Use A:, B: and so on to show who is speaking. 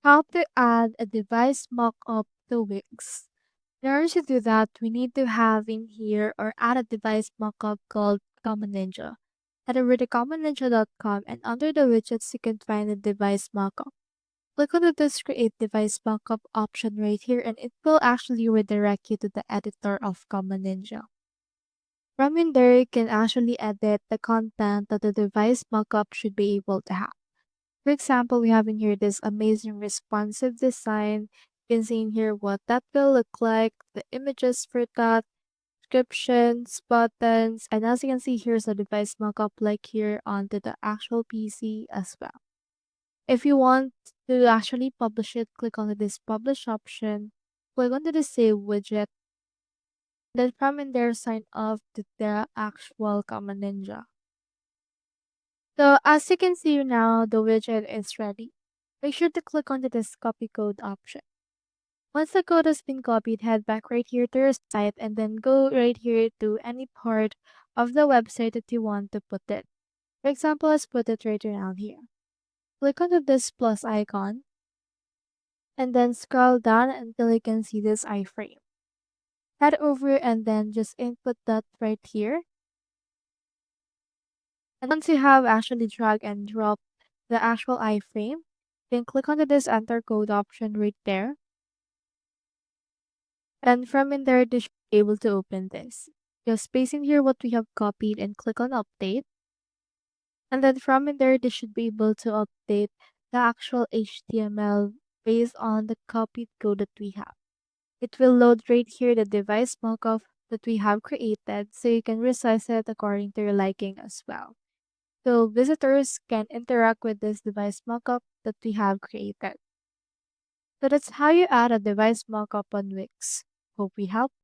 A: How to add a device mockup to Wix. In order to do that, we need to have in here or add a device mockup called Common Ninja. Head over to commonninja.com and under the widgets you can find the device mockup. Click on this create device mockup option right here and it will actually redirect you to the editor of Common Ninja. From in there, you can actually edit the content that the device mockup should be able to have. For example, we have in here this amazing responsive design. You can see in here what that will look like, the images for that, descriptions, buttons, and as you can see, here's a device mockup like here onto the actual PC as well. If you want to actually publish it, click on this publish option, click on the save widget, then from in there, sign off to the actual Common Ninja. So as you can see now, the widget is ready. Make sure to click on this copy code option. Once the code has been copied, head back right here to your site and then go right here to any part of the website that you want to put it. For example, let's put it right around here. Click on this plus icon and then scroll down until you can see this iframe. Head over and then just input that right here. And once you have actually drag and drop the actual iframe, then click on this enter code option right there. And from in there, they should be able to open this. Just paste in here what we have copied and click on update. And then from in there, they should be able to update the actual HTML based on the copied code that we have. It will load right here the device mockup that we have created so you can resize it according to your liking as well. So visitors can interact with this device mockup that we have created. So that's how you add a device mockup on Wix. Hope we helped.